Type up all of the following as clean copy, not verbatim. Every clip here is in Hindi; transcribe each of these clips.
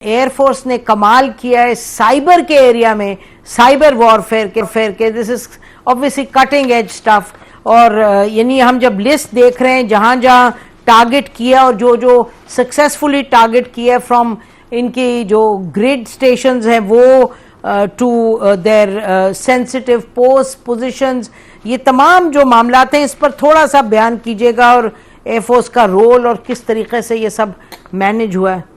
एयरफोर्स ने कमाल किया है साइबर के एरिया में, साइबर वॉरफेयर के this is obviously cutting edge stuff. और यानी हम जब लिस्ट देख रहे हैं जहां जहां टारगेट किया और जो जो सक्सेसफुली टारगेट किया फ्रॉम इनकी जो ग्रिड स्टेशंस हैं वो to their sensitive post positions, ये तमाम जो मामलात हैं इस पर थोड़ा सा बयान कीजिएगा और एयरफोर्स का रोल और किस तरीके से ये सब मैनेज हुआ है।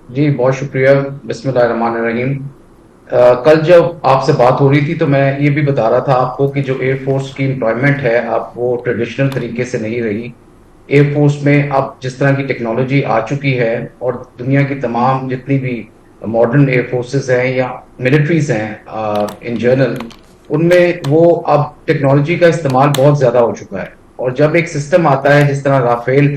जी बहुत शुक्रिया। बिस्मिल्लाहिर्रहमानिर्रहीम। कल जब आपसे बात हो रही थी तो मैं ये भी बता रहा था आपको कि जो एयरफोर्स की एम्प्लॉयमेंट है अब वो ट्रेडिशनल तरीके से नहीं रही। एयरफोर्स में अब जिस तरह की टेक्नोलॉजी आ चुकी है और दुनिया की तमाम जितनी भी मॉडर्न एयरफोर्सेस हैं या मिलिट्रीज हैं इन जनरल, उनमें वो अब टेक्नोलॉजी का इस्तेमाल बहुत ज़्यादा हो चुका है। और जब एक सिस्टम आता है जिस तरह राफेल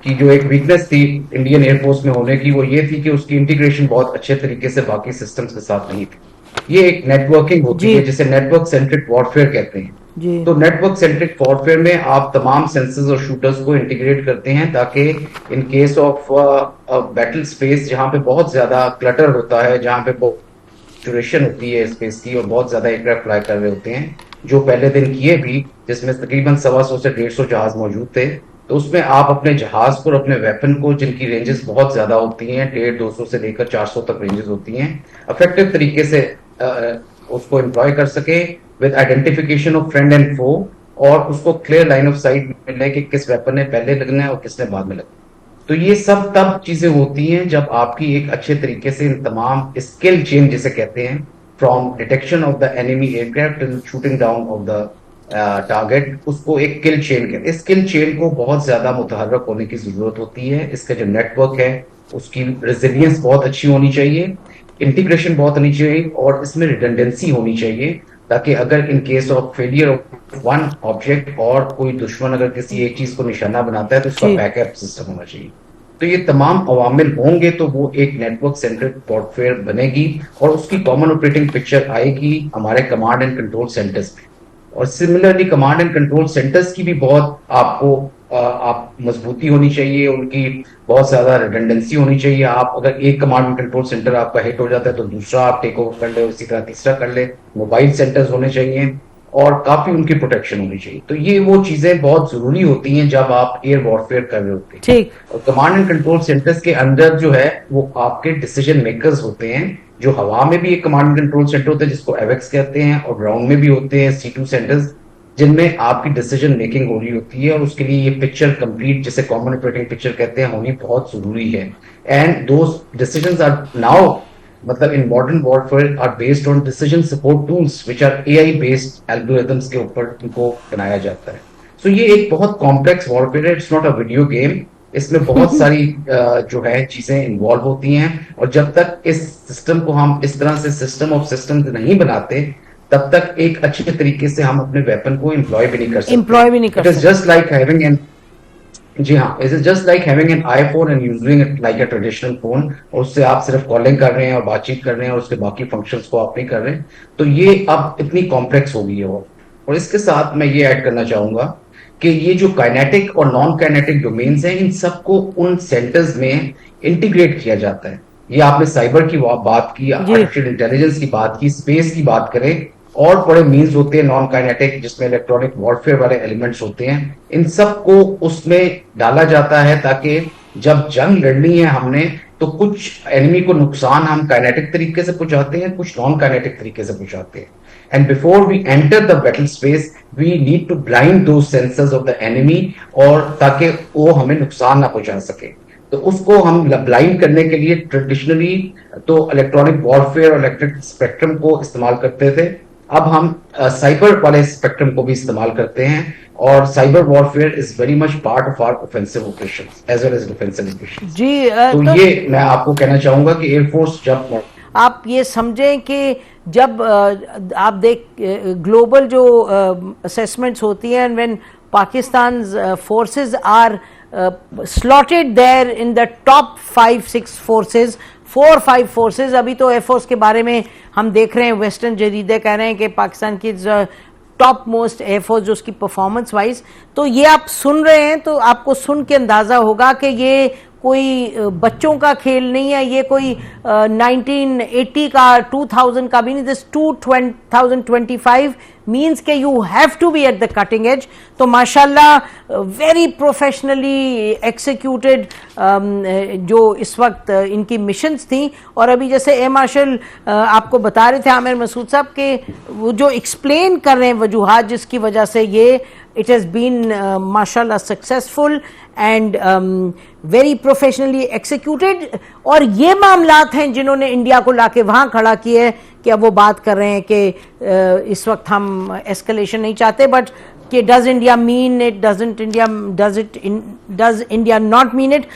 की जो एक वीकनेस थी इंडियन एयरफोर्स में होने की, वो ये थी कि उसकी इंटीग्रेशन बहुत अच्छे तरीके से बाकी सिस्टम्स के साथ नहीं थी। ये एक नेटवर्किंग होती है जिसे नेटवर्क सेंट्रिक वॉरफेयर कहते हैं। तो नेटवर्क सेंट्रिक वॉरफेयर में आप तमाम सेंसर्स और शूटर्स को इंटीग्रेट करते हैं ताकि in case of battle space जहां पे बहुत ज्यादा क्लटर होता है, जहां पे ड्यूरेशन होती है स्पेस की और बहुत ज्यादा एयरक्राफ्ट फ्लाई कर रहे होते हैं, जो पहले दिन किए भी जिसमें तकरीबन 125 से 150 जहाज मौजूद थे, तो उसमें आप अपने जहाज को और अपने वेपन को जिनकी रेंजेस बहुत ज्यादा होती हैं, 150-200 से लेकर 400 तक रेंजेस होती हैं, इफेक्टिव तरीके से उसको एम्प्लॉय कर सके with identification of friend and foe, और उसको क्लियर लाइन ऑफ साइट मिले कि किस वेपन ने पहले लगना है और किसने बाद में लगना है। तो ये सब तब चीजें होती हैं जब आपकी एक अच्छे तरीके से इन तमाम स्किल चेन जिसे कहते हैं, from detection of the enemy aircraft and shooting down of the target, उसको एक किल चेन कहते हैं। इस किल चेन को बहुत ज्यादा मुतहर्रक होने की जरूरत होती है। इसका जो नेटवर्क है उसकी रेजिलियंस बहुत अच्छी होनी चाहिए, इंटीग्रेशन बहुत होनी चाहिए और इसमें रिडंडेंसी होनी चाहिए ताकि अगर in case of failure of one object और कोई दुश्मन अगर किसी एक चीज को निशाना बनाता है तो उसका बैकअप सिस्टम होना चाहिए। तो ये तमाम अवामिल होंगे तो वो एक नेटवर्क सेंट्रिक वॉरफेयर बनेगी और उसकी कॉमन ऑपरेटिंग पिक्चर आएगी हमारे कमांड एंड कंट्रोल सेंटर्स में। और similarly command and control centres की भी बहुत आपको आप मजबूती होनी चाहिए, उनकी बहुत ज्यादा रिडंडेंसी होनी चाहिए। आप अगर एक कमांड एंड कंट्रोल सेंटर आपका हिट हो जाता है तो दूसरा आप टेक ओवर कर ले, इसी तरह तीसरा कर ले। मोबाइल सेंटर्स होने चाहिए और काफी उनकी प्रोटेक्शन होनी चाहिए। तो ये वो चीजें बहुत जरूरी होती हैं जब आप एयर वॉरफेयर कर रहे होते हैं। ठीक। और कमांड एंड कंट्रोल सेंटर्स के अंदर जो है वो आपके डिसीजन मेकर्स होते हैं, जो हवा में भी एक कमांड एंड कंट्रोल सेंटर होता है जिसको एवेक्स कहते हैं, और ग्राउंड में भी होते हैं C2 सेंटर्स जिनमें आपकी डिसीजन मेकिंग हो रही होती है। और उसके लिए ये पिक्चर कंप्लीट जिसे कॉमन ऑपरेटिंग पिक्चर कहते हैं होनी बहुत जरूरी है। And those decisions are now मतलब in modern warfare are based on decision support tools which are AI based algorithms के ऊपर इनको बनाया जाता है। सो ये एक बहुत कॉम्प्लेक्स वॉरफेयर है, it's not a video game. इसमें बहुत सारी जो है चीजें इन्वॉल्व होती हैं और जब तक इस सिस्टम को हम इस तरह से सिस्टम ऑफ सिस्टम्स नहीं बनाते तब तक एक अच्छे तरीके से हम अपने वेपन को एम्प्लॉय भी नहीं कर सकते। It is just like having an जी हाँ, it is just like having an iPhone and using it like a traditional phone, और उससे आप सिर्फ कॉलिंग कर रहे हैं और बातचीत कर रहे हैं और उसके बाकी फंक्शंस को आप नहीं कर रहे। तो ये अब इतनी कॉम्प्लेक्स हो गई है वो। और इसके साथ मैं ये ऐड करना चाहूंगा कि ये जो काइनेटिक और नॉन काइनेटिक डोमेन्स हैं इन सबको उन सेंटर्स में इंटीग्रेट किया जाता है। ये आपने साइबर की बात की, आर्टिफिशियल इंटेलिजेंस की बात की, स्पेस की बात करें, और बड़े मीन्स होते हैं नॉन काइनेटिक जिसमें इलेक्ट्रॉनिक वॉरफेयर वाले एलिमेंट्स होते हैं। इन सब को उसमें डाला जाता है ताकि जब जंग लड़नी है हमने तो कुछ एनिमी को नुकसान हम काइनेटिक तरीके से पहुंचाते हैं, कुछ नॉन काइनेटिक तरीके से पहुंचाते हैं। And before we enter the battle space we need to blind those sensors of the enemy, और ताकि वो हमें नुकसान ना पहुंचा सके। तो उसको हम ब्लाइंड करने के लिए ट्रेडिशनली तो इलेक्ट्रॉनिक वॉरफेयर और इलेक्ट्रिक स्पेक्ट्रम को इस्तेमाल करते थे। अब हम साइबर वाले स्पेक्ट्रम को भी इस्तेमाल करते हैं, और cyber warfare is very much part of our offensive operations as well as defensive operations. जी तो ये मैं आपको कहना चाहूंगा कि एयरफोर्स जब आप ये समझें कि जब आप देख ग्लोबल जो असेसमेंट्स होती हैं, when Pakistan forces are slotted there in the top 5-6 forces, 4-5 forces. अभी तो एयरफोर्स के बारे में हम देख रहे हैं, वेस्टर्न जरीदे कह रहे हैं कि पाकिस्तान की टॉप मोस्ट एयरफोर्स जो उसकी परफॉर्मेंस वाइज। तो ये आप सुन रहे हैं तो आपको सुन के अंदाजा होगा कि ये कोई बच्चों का खेल नहीं है, ये कोई 1980 का 2000 का भी नहीं. दिस 2025 means कि you have to be at the cutting edge. तो माशाल्लाह very professionally executed जो इस वक्त इनकी मिशंस थी. और अभी जैसे एयर मार्शल आपको बता रहे थे आमिर मसूद साहब के वो जो एक्सप्लेन कर रहे हैं वजूहात जिसकी वजह से ये it has been माशाल्लाह successful and very professionally executed. और ये मामलात हैं जिन्होंने इंडिया को लाके वहाँ खड़ा किया है कि अब वो बात कर रहे हैं कि इस वक्त हम एस्केलेशन नहीं चाहते. बट कि does India mean it, does India not mean it.